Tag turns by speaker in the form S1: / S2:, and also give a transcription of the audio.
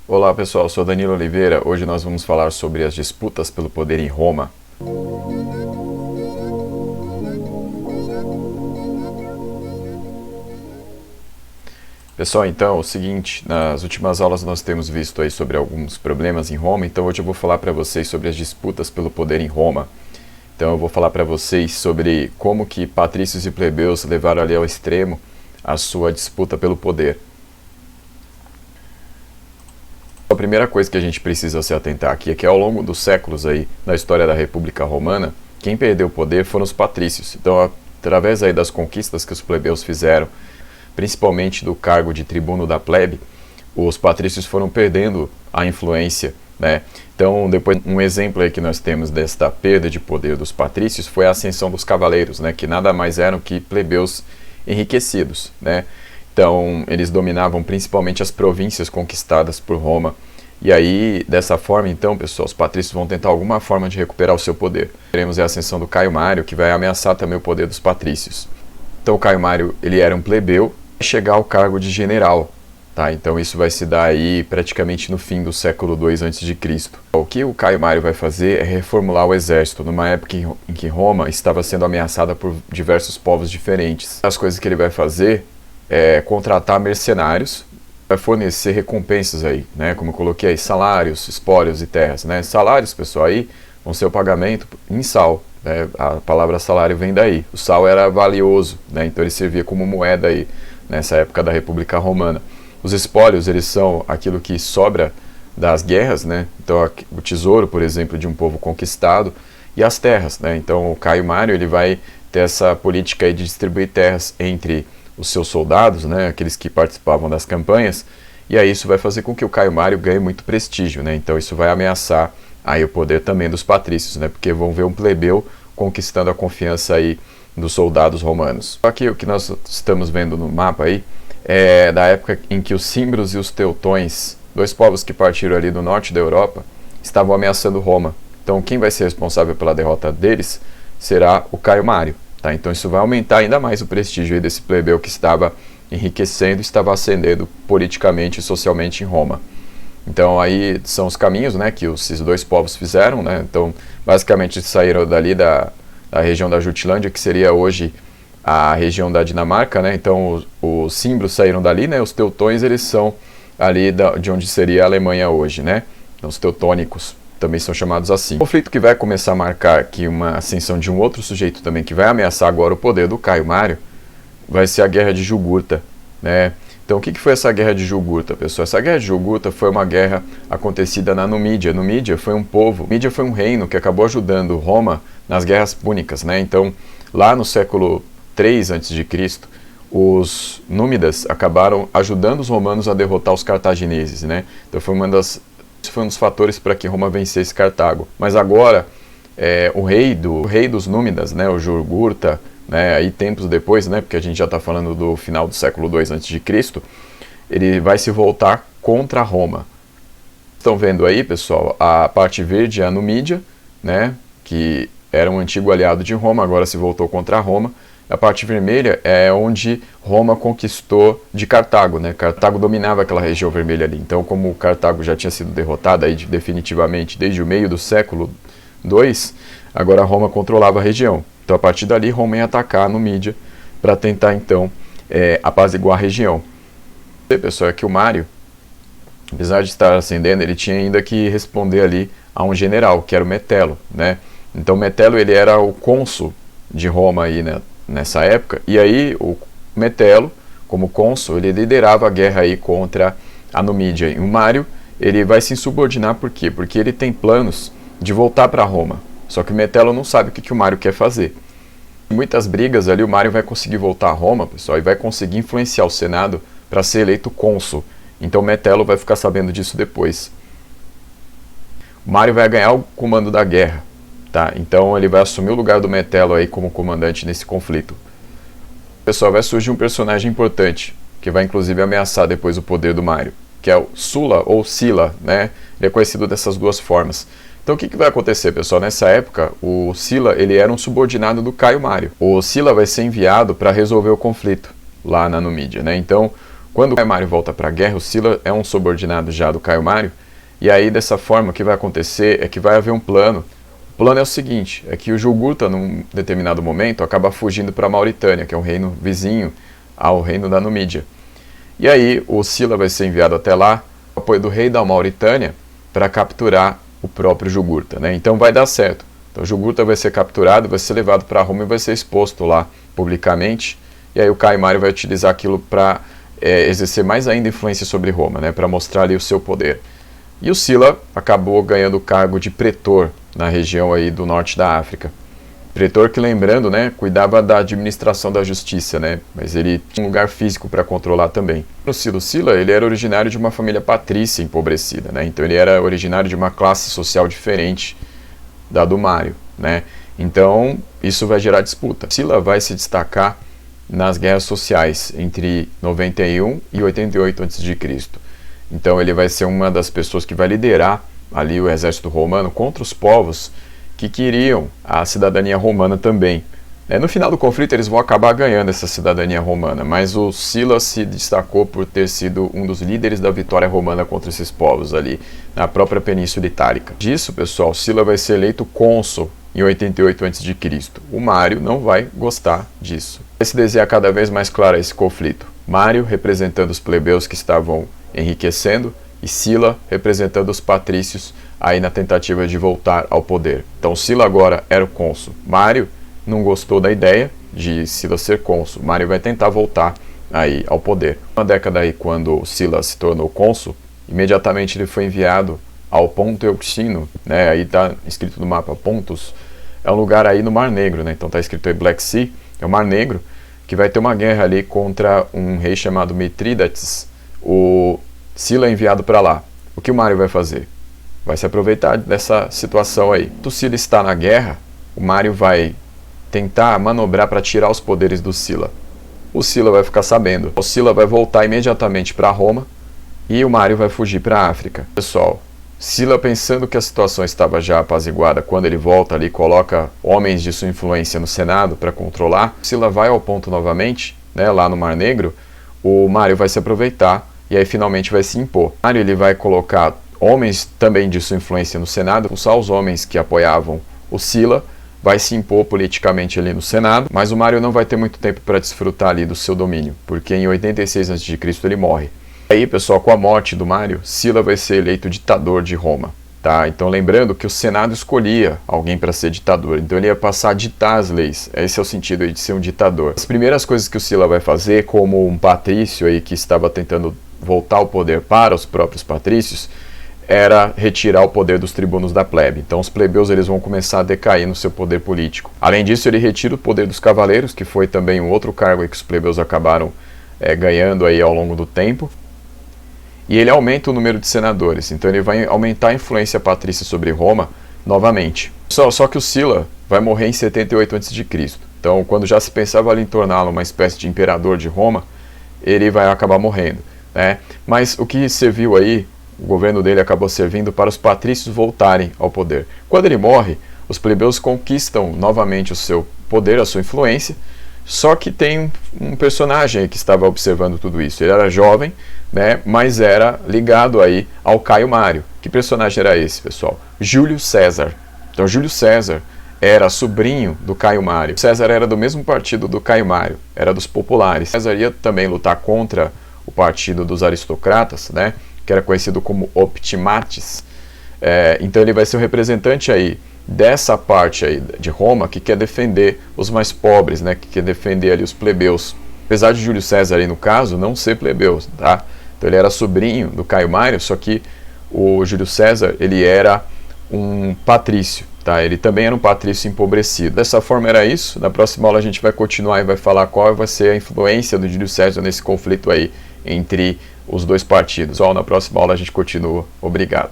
S1: Olá pessoal, sou Danilo Oliveira. Hoje nós vamos falar sobre as disputas pelo poder em Roma. Pessoal, então é o seguinte, nas últimas aulas nós temos visto aí sobre alguns problemas em Roma, então hoje eu vou falar para vocês sobre as disputas pelo poder em Roma. Então eu vou falar para vocês sobre como que patrícios e plebeus levaram ali ao extremo a sua disputa pelo poder. A primeira coisa que a gente precisa se atentar aqui é que ao longo dos séculos aí, na história da República Romana, quem perdeu o poder foram os patrícios. Então, através aí das conquistas que os plebeus fizeram, principalmente do cargo de tribuno da plebe, os patrícios foram perdendo a influência, né? Então, depois, um exemplo aí que nós temos desta perda de poder dos patrícios foi a ascensão dos cavaleiros, né? Que nada mais eram que plebeus enriquecidos, né? Então, eles dominavam principalmente as províncias conquistadas por Roma. E aí, dessa forma, então, pessoal, os patrícios vão tentar alguma forma de recuperar o seu poder. Teremos a ascensão do Caio Mário, que vai ameaçar também o poder dos patrícios. Então, o Caio Mário, ele era um plebeu, chegar ao cargo de general, tá? Então isso vai se dar aí praticamente no fim do século II a.C. O que o Caio Mário vai fazer é reformular o exército, numa época em que Roma estava sendo ameaçada por diversos povos diferentes. As coisas que ele vai fazer é contratar mercenários, vai fornecer recompensas aí, né? Como eu coloquei aí, salários, espólios e terras, né? Salários, pessoal, aí vão ser o pagamento em sal, né? A palavra salário vem daí. O sal era valioso, né? Então ele servia como moeda aí nessa época da República Romana. Os espólios, eles são aquilo que sobra das guerras, né? Então o tesouro, por exemplo, de um povo conquistado, e as terras, né? Então o Caio Mário, ele vai ter essa política aí de distribuir terras entre os seus soldados, né? Aqueles que participavam das campanhas, e aí isso vai fazer com que o Caio Mário ganhe muito prestígio, né? Então isso vai ameaçar aí o poder também dos patrícios, né? Porque vão ver um plebeu conquistando a confiança aí dos soldados romanos. Aqui o que nós estamos vendo no mapa aí é da época em que os símbrios e os teutões, dois povos que partiram ali do norte da Europa, estavam ameaçando Roma. Então quem vai ser responsável pela derrota deles será o Caio Mário, tá? Então isso vai aumentar ainda mais o prestígio aí desse plebeu que estava enriquecendo, estava ascendendo politicamente e socialmente em Roma. Então aí são os caminhos, né, que esses dois povos fizeram, né? Então basicamente saíram dali da região da Jutlândia, que seria hoje a região da Dinamarca, né? Então os símbrios saíram dali, né? Os teutões, eles são ali de onde seria a Alemanha hoje, né? Então, os teutônicos também são chamados assim. O conflito que vai começar a marcar aqui uma ascensão de um outro sujeito também, que vai ameaçar agora o poder do Caio Mário, vai ser a Guerra de Jugurta, né? Então, o que foi essa Guerra de Jugurta, pessoal? Essa Guerra de Jugurta foi uma guerra acontecida na Numídia. Numídia foi um povo, Numídia foi um reino que acabou ajudando Roma nas guerras púnicas, né? Então, lá no século III a.C., os númidas acabaram ajudando os romanos a derrotar os cartagineses, né? Então, foi um dos fatores para que Roma vencesse Cartago. Mas agora, o rei dos númidas, né, o Jugurta, né, aí tempos depois, né, porque a gente já está falando do final do século II a.C., ele vai se voltar contra Roma. Estão vendo aí, pessoal, a parte verde é a Numídia, né, que era um antigo aliado de Roma, agora se voltou contra Roma. A parte vermelha é onde Roma conquistou de Cartago, né? Cartago dominava aquela região vermelha ali. Então, como Cartago já tinha sido derrotada aí definitivamente desde o meio do século II, agora Roma controlava a região. Então, a partir dali, Roma ia atacar a Numídia para tentar, então, apaziguar a região. E, pessoal, é que o Mário, apesar de estar ascendendo, ele tinha ainda que responder ali a um general, que era o Metelo, né? Então, Metelo, ele era o cônsul de Roma aí, né, nessa época, e aí o Metelo, como cônsul, ele liderava a guerra aí contra a Numídia. E o Mário, ele vai se insubordinar, por quê? Porque ele tem planos de voltar para Roma. Só que o Metelo não sabe o que o Mário quer fazer. Em muitas brigas ali, o Mário vai conseguir voltar a Roma, pessoal, e vai conseguir influenciar o Senado para ser eleito cônsul. Então o Metelo vai ficar sabendo disso depois. O Mário vai ganhar o comando da guerra, tá? Então ele vai assumir o lugar do Metelo aí como comandante nesse conflito. Pessoal, vai surgir um personagem importante, que vai inclusive ameaçar depois o poder do Mário, que é o Sulla ou Sila, né? Ele é conhecido dessas duas formas. Então o que vai acontecer, pessoal? Nessa época, o Sila, ele era um subordinado do Caio Mário. O Sila vai ser enviado para resolver o conflito lá na Numídia, né? Então Quando o Caio Mário volta para a guerra, o Sila é um subordinado já do Caio Mário, e aí dessa forma o que vai acontecer é que vai haver um plano. O plano é o seguinte, é que o Jugurtha, num determinado momento, acaba fugindo para a Mauritânia, que é um reino vizinho ao reino da Numídia. E aí o Sila vai ser enviado até lá, com o apoio do rei da Mauritânia, para capturar o próprio Jugurtha, né? Então vai dar certo. Então o Jugurtha vai ser capturado, vai ser levado para Roma e vai ser exposto lá publicamente. E aí o Caio Mário vai utilizar aquilo para exercer mais ainda influência sobre Roma, né? Para mostrar ali o seu poder. E o Sila acabou ganhando o cargo de pretor na região aí do norte da África. Pretor que, lembrando, né, cuidava da administração da justiça, né, mas ele tinha um lugar físico para controlar também. O Sila, ele era originário de uma família patrícia empobrecida, né, então ele era originário de uma classe social diferente da do Mário, né, então isso vai gerar disputa. Sila vai se destacar nas guerras sociais entre 91 e 88 a.C. Então ele vai ser uma das pessoas que vai liderar ali o exército romano contra os povos que queriam a cidadania romana também. No final do conflito eles vão acabar ganhando essa cidadania romana, mas o Sila se destacou por ter sido um dos líderes da vitória romana contra esses povos ali na própria Península Itálica. Disso, pessoal, Sila vai ser eleito cônsul em 88 a.C. O Mário não vai gostar disso. Vai se desenhar cada vez mais claro esse conflito. Mário representando os plebeus que estavam enriquecendo e Sila representando os patrícios aí na tentativa de voltar ao poder. Então Sila agora era o cônsul. Mário não gostou da ideia de Sila ser cônsul. Mário vai tentar voltar aí ao poder. Uma década aí, quando Sila se tornou cônsul, imediatamente ele foi enviado ao Ponto Euxino, né? Aí está escrito no mapa Pontus, é um lugar aí no Mar Negro, né? Então está escrito aí Black Sea, é o Mar Negro, que vai ter uma guerra ali contra um rei chamado Mitrídates. O Sila é enviado para lá. O que o Mário vai fazer? Vai se aproveitar dessa situação aí. Se o Sila está na guerra, o Mário vai tentar manobrar para tirar os poderes do Sila. O Sila vai ficar sabendo. O Sila vai voltar imediatamente para Roma e o Mário vai fugir para a África. Pessoal, Sila, pensando que a situação estava já apaziguada, quando ele volta ali, coloca homens de sua influência no Senado para controlar. Sila vai ao ponto novamente, né, lá no Mar Negro. O Mário vai se aproveitar e aí finalmente vai se impor. O Mário ele vai colocar homens também de sua influência no Senado, expulsar os homens que apoiavam o Sila, vai se impor politicamente ali no Senado, mas o Mário não vai ter muito tempo para desfrutar ali do seu domínio, porque em 86 a.C. ele morre. Aí, pessoal, com a morte do Mário, Sila vai ser eleito ditador de Roma, tá? Então lembrando que o Senado escolhia alguém para ser ditador, então ele ia passar a ditar as leis. Esse é o sentido aí de ser um ditador. As primeiras coisas que o Sila vai fazer, como um patrício aí que estava tentando voltar o poder para os próprios patrícios, era retirar o poder dos tribunos da plebe. Então os plebeus eles vão começar a decair no seu poder político. Além disso, ele retira o poder dos cavaleiros, que foi também um outro cargo aí que os plebeus acabaram ganhando aí ao longo do tempo. E ele aumenta o número de senadores. Então ele vai aumentar a influência patrícia sobre Roma novamente. Só que o Sila vai morrer em 78 a.C. Então quando já se pensava ali em torná-lo uma espécie de imperador de Roma, ele vai acabar morrendo, né? Mas o que serviu aí, o governo dele acabou servindo para os patrícios voltarem ao poder. Quando ele morre, os plebeus conquistam novamente o seu poder, a sua influência, só que tem um personagem aí que estava observando tudo isso. Ele era jovem, né, mas era ligado aí ao Caio Mário. Que personagem era esse, pessoal? Júlio César. Então Júlio César era sobrinho do Caio Mário. César era do mesmo partido do Caio Mário, era dos populares. César ia também lutar contra o partido dos aristocratas, né, que era conhecido como Optimates. Então ele vai ser o representante aí dessa parte aí de Roma que quer defender os mais pobres, né, que quer defender ali os plebeus. Apesar de Júlio César aí no caso não ser plebeu, tá? Então ele era sobrinho do Caio Mário, só que o Júlio César ele era um patrício, tá? Ele também era um patrício empobrecido. Dessa forma era isso. Na próxima aula a gente vai continuar e vai falar qual vai ser a influência do Júlio César nesse conflito aí entre os dois partidos. Na próxima aula a gente continua. Obrigado.